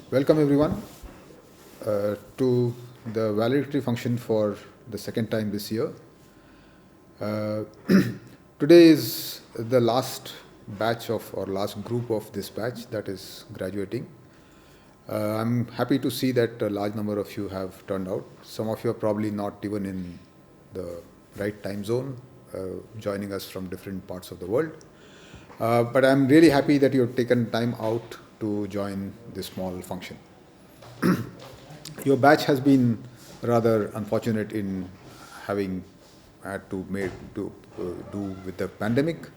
Welcome everyone to the valedictory function for the second time this year. Uh, Today is the last batch of or last group of this batch that is graduating. I'm happy to see that a large number of you have turned out. Some of you are probably not even in the right time zone, joining us from different parts of the world. But I'm really happy that you've taken time out to join this small function. Your batch has been rather unfortunate in having had to do with the pandemic.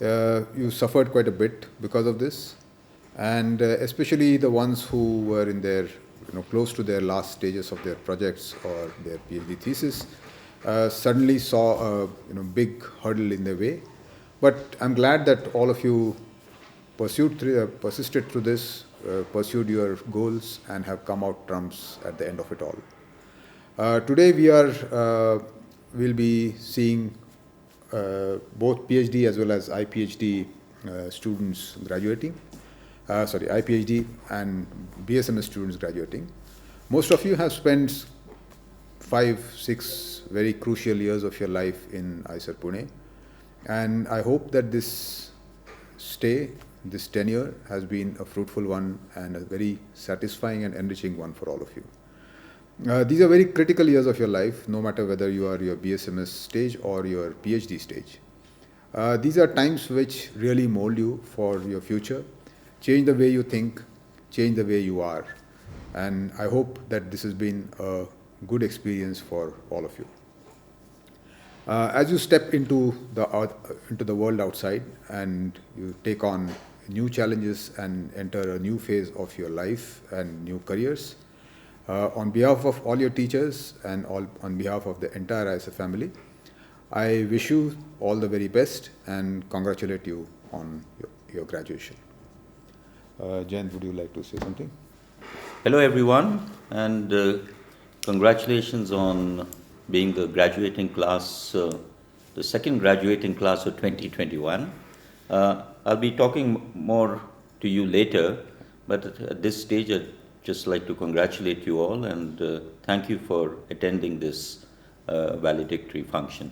You suffered quite a bit because of this, and especially the ones who were in their, close to their last stages of their projects or their PhD thesis, suddenly saw a big hurdle in their way. But I'm glad that all of you persisted through this, pursued your goals, and have come out trumps at the end of it all. Today we'll be seeing both PhD as well as IPhD students graduating. IPhD and BSMS students graduating. Most of you have spent 5-6 very crucial years of your life in IISER Pune, and I hope that this tenure has been a fruitful one and a very satisfying and enriching one for all of you. These are very critical years of your life, no matter whether you are your BSMS stage or your PhD stage. These are times which really mold you for your future, change the way you think, change the way you are. And I hope that this has been a good experience for all of you. As you step into the world outside and you take on new challenges and enter a new phase of your life and new careers, on behalf of all your teachers and on behalf of the entire IISER family, I wish you all the very best and congratulate you on your graduation. Jayant, would you like to say something? Hello everyone, and congratulations on being the graduating class, the second graduating class of 2021. I'll be talking more to you later, but at this stage I'd just like to congratulate you all and thank you for attending this valedictory function.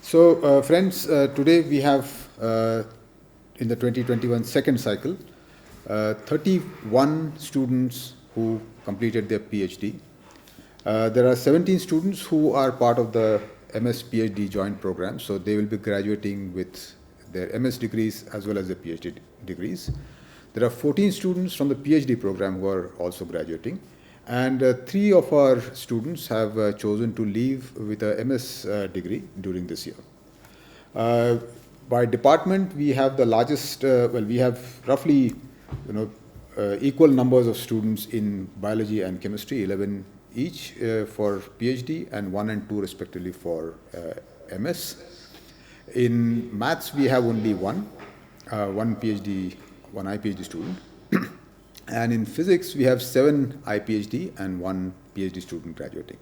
So friends, today we have in the 2021 second cycle 31 students who completed their PhD. There are 17 students who are part of the MS PhD joint program, so they will be graduating with their MS degrees as well as their PhD degrees. There are 14 students from the PhD program who are also graduating, and 3 of our students have chosen to leave with a MS degree during this year. By department, we have the largest, we have roughly equal numbers of students in biology and chemistry, 11 each for PhD and 1 and 2 respectively for MS. In maths, we have only one IPhD student. And in physics, we have 7 IPhD and 1 PhD student graduating.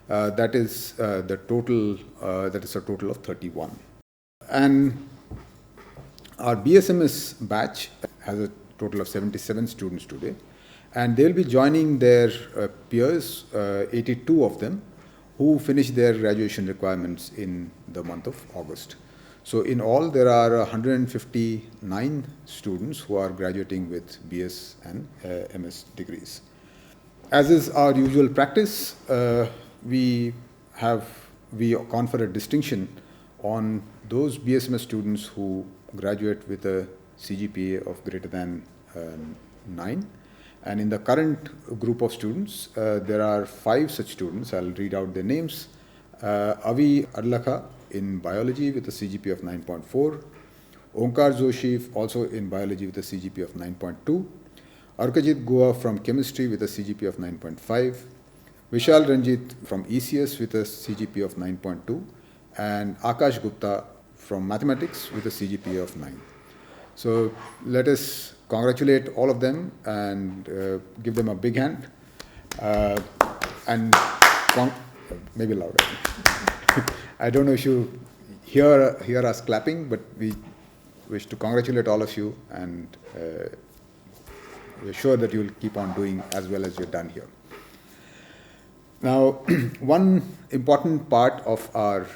That is the total. That is a total of 31. And our BSMS batch has a total of 77 students today, and they'll be joining their peers, 82 of them, who finished their graduation requirements in the month of August. So in all, there are 159 students who are graduating with BS and MS degrees. As is our usual practice, we confer a distinction on those BSMS students who graduate with a CGPA of greater than 9. And in the current group of students, there are 5 such students. I'll read out their names. Avi Adlakha in biology with a CGPA of 9.4. Onkar Joshi also in biology with a CGPA of 9.2. Arkajit Goa from chemistry with a CGPA of 9.5. Vishal Ranjit from ECS with a CGPA of 9.2. And Akash Gupta from mathematics with a CGPA of 9. So let us congratulate all of them and give them a big hand. And maybe louder. I don't know if you hear us clapping, but we wish to congratulate all of you and we're sure that you'll keep on doing as well as you've done here. Now, one important part of our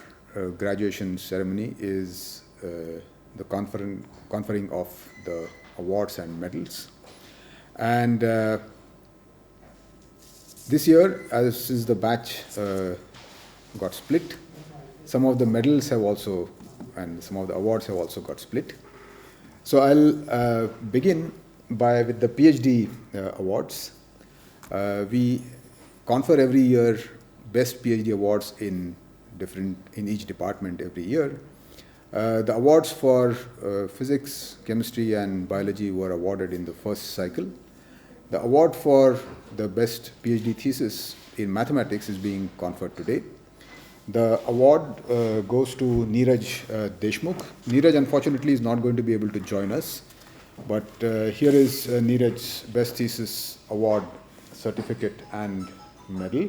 graduation ceremony is the conferring of the awards and medals. And this year, since the batch got split, some of the medals have also, and some of the awards have also got split. So I'll begin with the PhD awards. We confer every year best PhD awards in each department every year. The awards for physics, chemistry, and biology were awarded in the first cycle. The award for the best PhD thesis in mathematics is being conferred today. The award goes to Neeraj Deshmukh. Neeraj, unfortunately, is not going to be able to join us, but here is Neeraj's Best Thesis Award certificate and medal.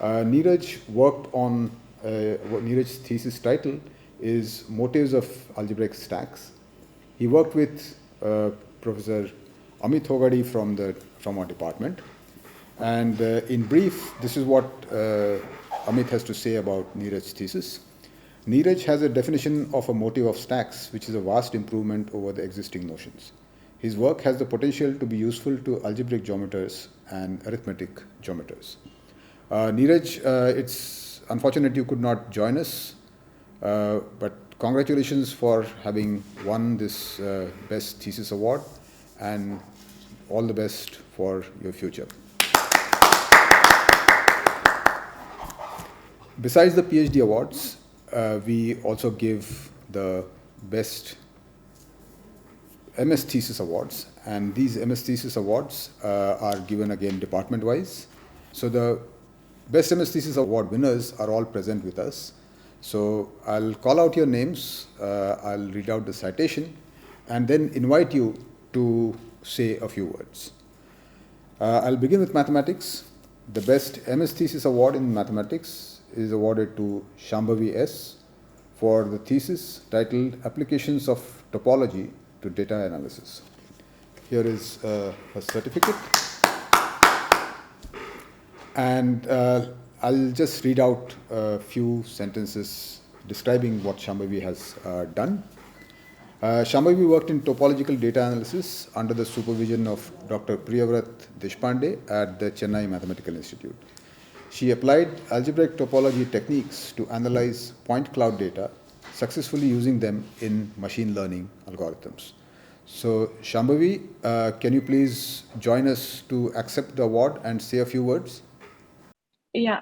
Neeraj worked on, Neeraj's thesis title is Motives of Algebraic Stacks. He worked with Professor Amit Hogadi from our department. And in brief, this is what Amit has to say about Neeraj's thesis. Neeraj has a definition of a motive of stacks, which is a vast improvement over the existing notions. His work has the potential to be useful to algebraic geometers and arithmetic geometers. Neeraj, it's unfortunate you could not join us, but congratulations for having won this Best Thesis Award, and all the best for your future. Besides the PhD awards, we also give the Best MS Thesis Awards, and these MS Thesis Awards are given again department-wise. So the Best MS Thesis Award winners are all present with us. So I'll call out your names, I'll read out the citation, and then invite you to say a few words. I'll begin with mathematics. The Best MS Thesis Award in mathematics is awarded to Shambhavi S. for the thesis titled Applications of Topology to Data Analysis. Here is her certificate. And I'll just read out a few sentences describing what Shambhavi has done. Shambhavi worked in topological data analysis under the supervision of Dr. Priyavrat Deshpande at the Chennai Mathematical Institute. She applied algebraic topology techniques to analyze point cloud data, successfully using them in machine learning algorithms. So, Shambhavi, can you please join us to accept the award and say a few words? Yeah,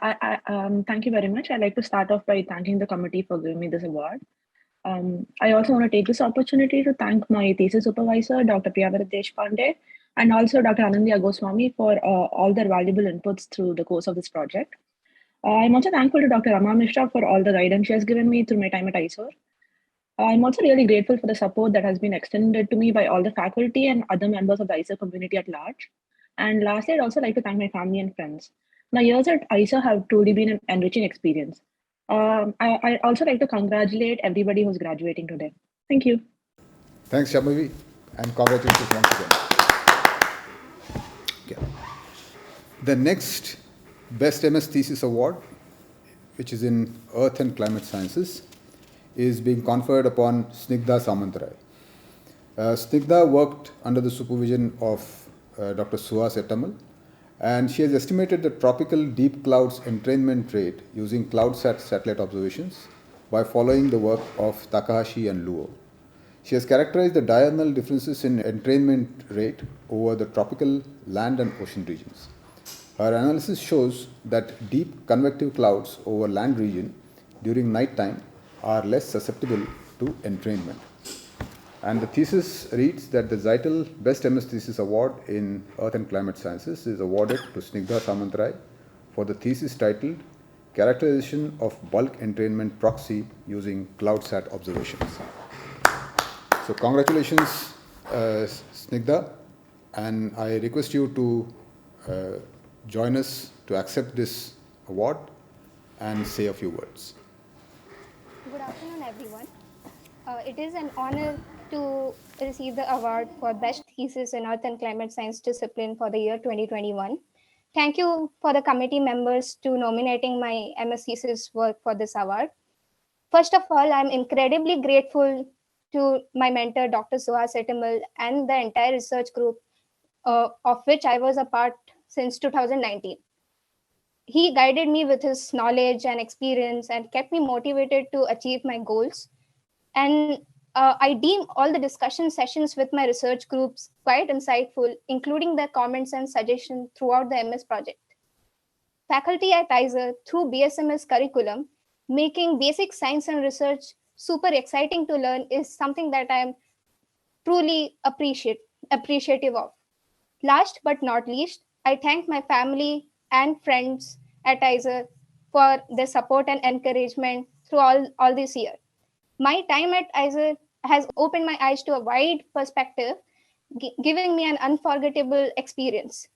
thank you very much. I'd like to start off by thanking the committee for giving me this award. I also want to take this opportunity to thank my thesis supervisor, Dr. Priyavrat Deshpande, and also Dr. Anandya Goswami for all their valuable inputs through the course of this project. I'm also thankful to Dr. Rama Mishra for all the guidance she has given me through my time at IISER. I'm also really grateful for the support that has been extended to me by all the faculty and other members of the IISER community at large. And lastly, I'd also like to thank my family and friends. My years at IISER have truly been an enriching experience. I also like to congratulate everybody who's graduating today. Thank you. Thanks, Shambhavi, and congratulations once again. Okay. The next Best MS Thesis Award, which is in Earth and Climate Sciences, is being conferred upon Snigdha Samantarai. Snigdha worked under the supervision of Dr. Suhas Ettamal, and she has estimated the tropical deep clouds entrainment rate using CloudSat satellite observations by following the work of Takahashi and Luo. She has characterized the diurnal differences in entrainment rate over the tropical land and ocean regions. Her analysis shows that deep convective clouds over land region during night time are less susceptible to entrainment. And the thesis reads that the Zeitel Best MS Thesis Award in Earth and Climate Sciences is awarded to Snigdha Samantarai for the thesis titled Characterization of Bulk Entrainment Proxy Using CloudSat Observations. So congratulations, Snigdha, and I request you to join us to accept this award and say a few words. Good afternoon, everyone. It is an honor to receive the award for Best Thesis in Earth and Climate Science discipline for the year 2021. Thank you for the committee members to nominating my MS thesis work for this award. First of all, I'm incredibly grateful to my mentor, Dr. Suhas Etimal, and the entire research group of which I was a part since 2019. He guided me with his knowledge and experience and kept me motivated to achieve my goals. And I deem all the discussion sessions with my research groups quite insightful, including their comments and suggestions throughout the MS project. Faculty at IISER, through BSMS curriculum, making basic science and research super exciting to learn is something that I am truly appreciative of. Last but not least, I thank my family and friends at IISER for their support and encouragement through all this year. My time at IISER has opened my eyes to a wide perspective, giving me an unforgettable experience.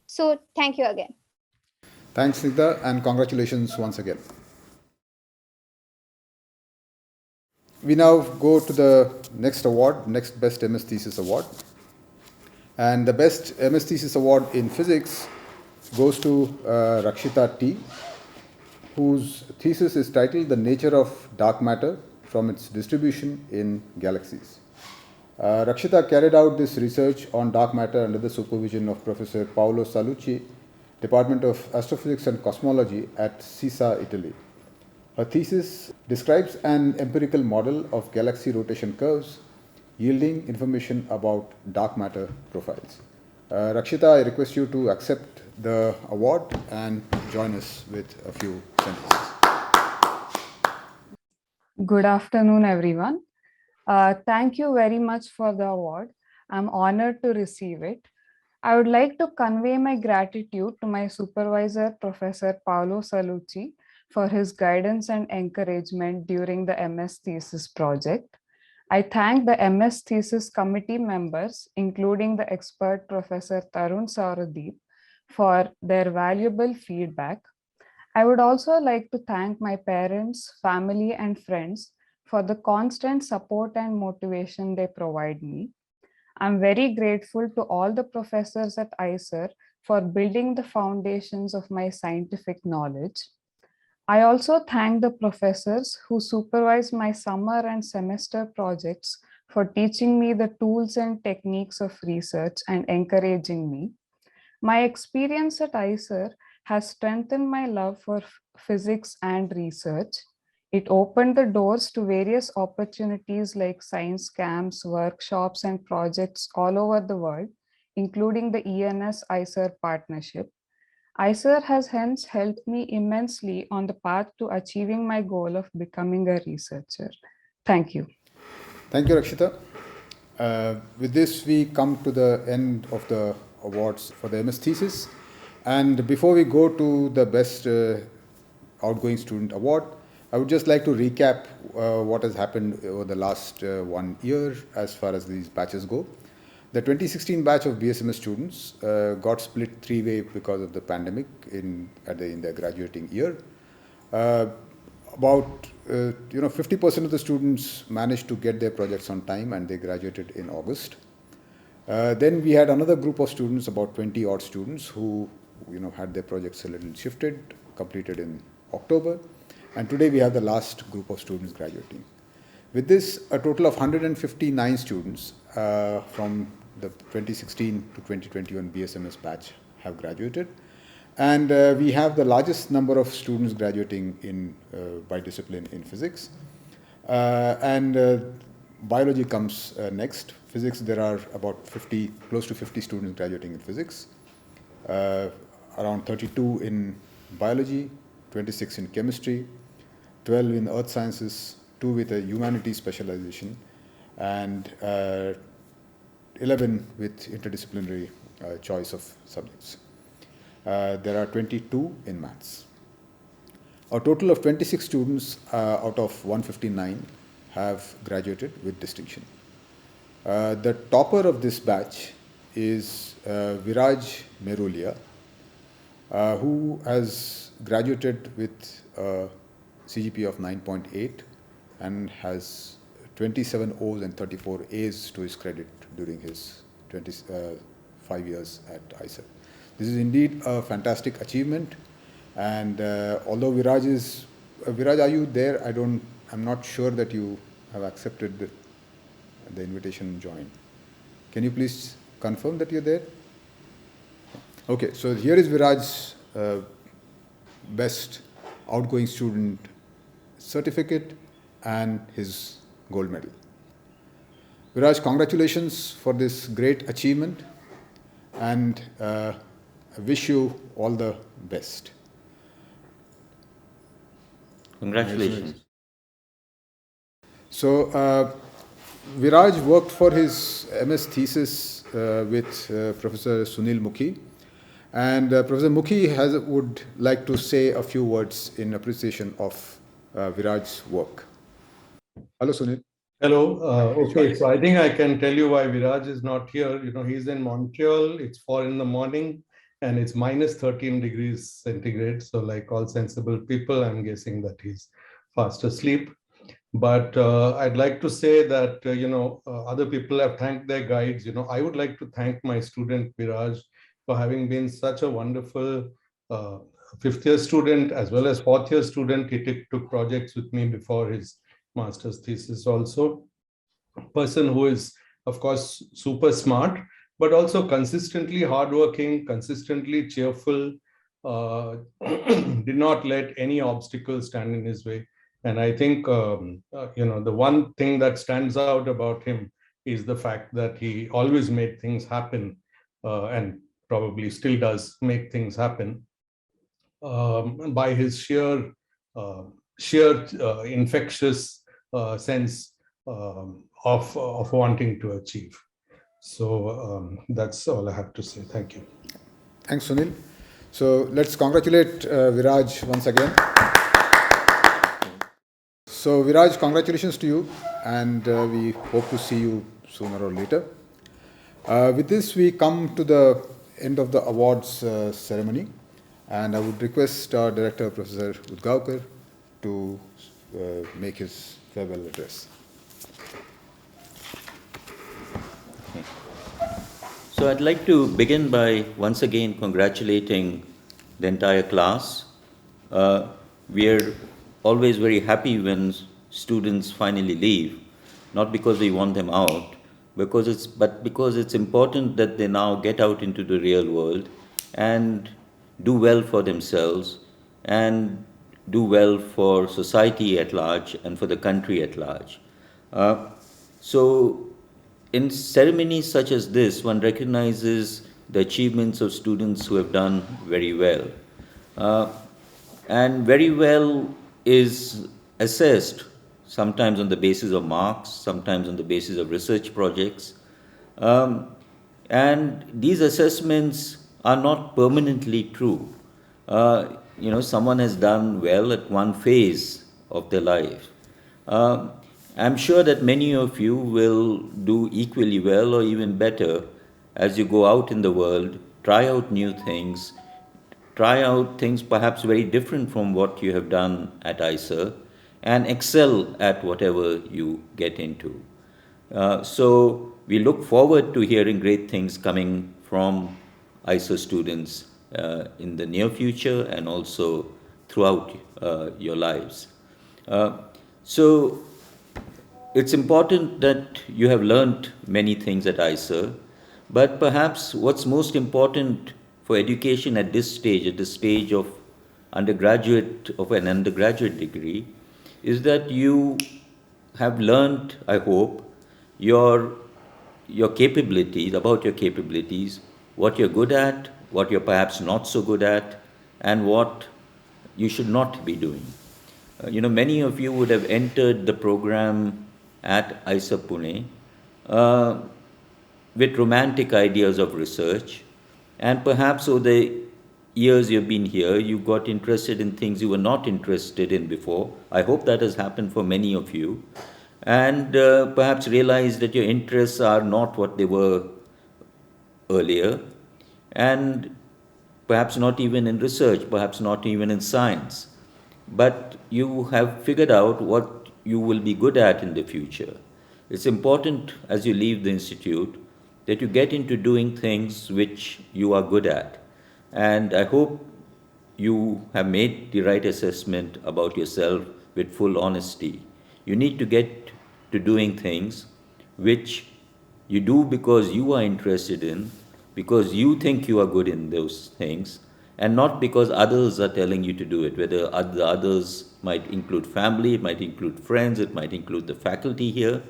So thank you again. Thanks, Snigdha, and congratulations once again. We now go to the next award, next Best MS Thesis Award. And the Best MS Thesis Award in Physics goes to Rakshita T, whose thesis is titled The Nature of Dark Matter from its Distribution in Galaxies. Rakshita carried out this research on dark matter under the supervision of Professor Paolo Salucci, Department of Astrophysics and Cosmology at CISA, Italy. Her thesis describes an empirical model of galaxy rotation curves yielding information about dark matter profiles. Rakshita, I request you to accept the award and join us with a few sentences. Good afternoon, everyone. Thank you very much for the award. I'm honored to receive it. I would like to convey my gratitude to my supervisor, Professor Paolo Salucci, for his guidance and encouragement during the MS thesis project. I thank the MS thesis committee members, including the expert Professor Tarun Sauradeep, for their valuable feedback. I would also like to thank my parents, family, and friends for the constant support and motivation they provide me. I'm very grateful to all the professors at IISER for building the foundations of my scientific knowledge. I also thank the professors who supervise my summer and semester projects for teaching me the tools and techniques of research and encouraging me. My experience at IISER has strengthened my love for physics and research. It opened the doors to various opportunities like science camps, workshops, and projects all over the world, including the ENS-IISER partnership. IISER has hence helped me immensely on the path to achieving my goal of becoming a researcher. Thank you. Thank you, Rakshita. With this, we come to the end of the awards for the MS thesis. And before we go to the Best Outgoing Student Award, I would just like to recap what has happened over the last 1 year as far as these batches go. The 2016 batch of BSMS students got split three-way because of the pandemic in their graduating year. About 50% of the students managed to get their projects on time and they graduated in August. Then we had another group of students, about 20 odd students, who had their projects a little shifted, completed in October. And today we have the last group of students graduating. With this, a total of 159 students from the 2016 to 2021 BSMS batch have graduated. And we have the largest number of students graduating by discipline in physics. Biology comes next. Physics, there are about close to 50 students graduating in physics. Around 32 in biology, 26 in chemistry, 12 in earth sciences, 2 with a humanities specialization, and 11 with interdisciplinary choice of subjects. There are 22 in maths. A total of 26 students out of 159 have graduated with distinction. The topper of this batch is Viraj Merulia, who has graduated with a CGPA of 9.8 and has 27 O's and 34 A's to his credit during his 25 years at IISER. This is indeed a fantastic achievement, and although Viraj is, Viraj, are you there? I'm not sure that you have accepted the invitation and join. Can you please confirm that you're there? Okay, so here is Viraj's best outgoing student certificate and his gold medal. Viraj, congratulations for this great achievement, and I wish you all the best. Congratulations. So, Viraj worked for his MS thesis with Professor Sunil Mukhi, and Professor Mukhi would like to say a few words in appreciation of Viraj's work. Hello, Sunil. Hello. Okay, so I think I can tell you why Viraj is not here. You know, he's in Montreal. It's 4 in the morning, and it's minus 13 degrees centigrade. So, like all sensible people, I'm guessing that he's fast asleep. But I'd like to say that other people have thanked their guides. I would like to thank my student Viraj for having been such a wonderful fifth-year student as well as fourth-year student. He took projects with me before his master's thesis also. A person who is, of course, super smart, but also consistently hardworking, consistently cheerful, did not let any obstacle stand in his way. And I think, the one thing that stands out about him is the fact that he always made things happen, and probably still does make things happen, by his sheer infectious sense of wanting to achieve. So that's all I have to say. Thank you. Thanks, Sunil. So let's congratulate Viraj once again. So Viraj, congratulations to you, and we hope to see you sooner or later. With this, we come to the end of the awards ceremony, and I would request our director, Professor Udgaonkar, to make his farewell address. So I'd like to begin by once again congratulating the entire class. We're always very happy when students finally leave, not because we want them out, but because it's important that they now get out into the real world and do well for themselves and do well for society at large and for the country at large. So in ceremonies such as this, one recognizes the achievements of students who have done very well. And very well is assessed sometimes on the basis of marks, sometimes on the basis of research projects. And these assessments are not permanently true. Someone has done well at one phase of their life. I'm sure that many of you will do equally well or even better as you go out in the world, try out new things, try out things perhaps very different from what you have done at IISER, and excel at whatever you get into. So we look forward to hearing great things coming from IISER students in the near future and also throughout your lives. So it's important that you have learned many things at IISER, but perhaps what's most important for education at this stage of an undergraduate degree, is that you have learned, I hope, your capabilities, what you're good at, what you're perhaps not so good at, and what you should not be doing. Many of you would have entered the program at IISER Pune with romantic ideas of research, and perhaps over the years you've been here, you got interested in things you were not interested in before. I hope that has happened for many of you, and perhaps realized that your interests are not what they were earlier, and perhaps not even in research, perhaps not even in science. But you have figured out what you will be good at in the future. It's important as you leave the institute that you get into doing things which you are good at. And I hope you have made the right assessment about yourself with full honesty. You need to get to doing things which you do because you are interested in, because you think you are good in those things, and not because others are telling you to do it. Whether the others might include family, it might include friends, it might include the faculty here.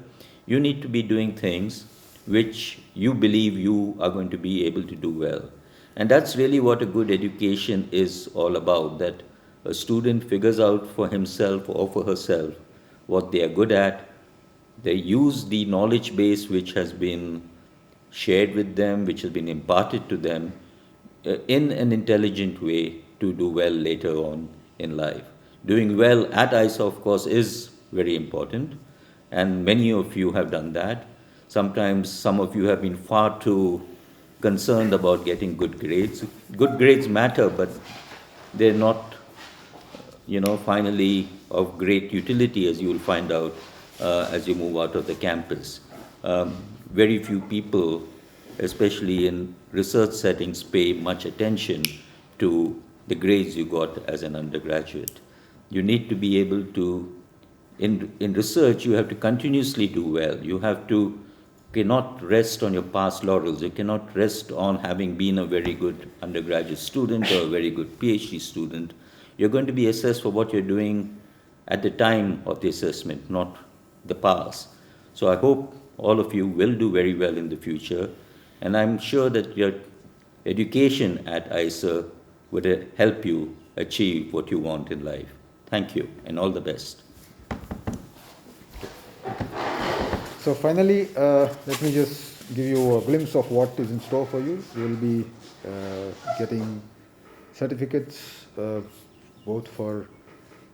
You need to be doing things which you believe you are going to be able to do well. And that's really what a good education is all about, that a student figures out for himself or for herself what they are good at. They use the knowledge base which has been shared with them, which has been imparted to them in an intelligent way to do well later on in life. Doing well at IISER, of course, is very important, and many of you have done that. Sometimes some of you have been far too concerned about getting good grades. Good grades matter, but they're not, finally of great utility, as you will find out as you move out of the campus. Very few people, especially in research settings, pay much attention to the grades you got as an undergraduate. You need to be able to, in research, you have to continuously do well. You cannot rest on your past laurels. You cannot rest on having been a very good undergraduate student or a very good PhD student. You're going to be assessed for what you're doing at the time of the assessment, not the past. So I hope all of you will do very well in the future, and I'm sure that your education at IISER would help you achieve what you want in life. Thank you, and all the best. So finally, let me just give you a glimpse of what is in store for you. You will be getting certificates both for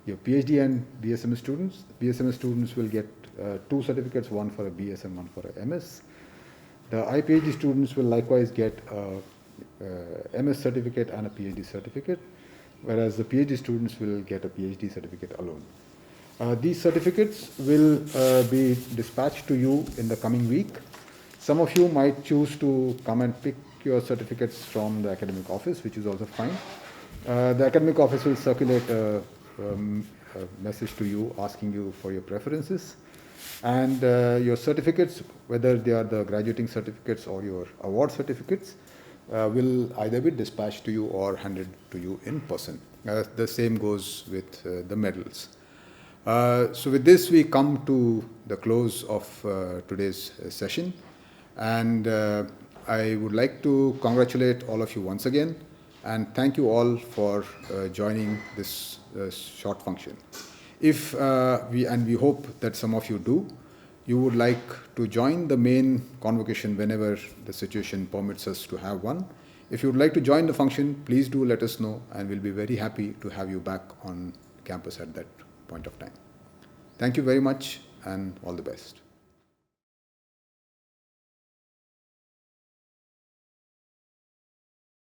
your PhD and BSMS students. BSMS students will get 2 certificates, one for a BSM, one for a MS. The IPhD students will likewise get a MS certificate and a PhD certificate, whereas the PhD students will get a PhD certificate alone. These certificates will be dispatched to you in the coming week. Some of you might choose to come and pick your certificates from the academic office, which is also fine. The academic office will circulate a message to you asking you for your preferences. And your certificates, whether they are the graduating certificates or your award certificates, will either be dispatched to you or handed to you in person. The same goes with the medals. So with this, we come to the close of today's session. And I would like to congratulate all of you once again, and thank you all for joining this short function. If we hope that some of you do, you would like to join the main convocation whenever the situation permits us to have one. If you would like to join the function, please do let us know, and we'll be very happy to have you back on campus at that point of time. Thank you very much, and all the best.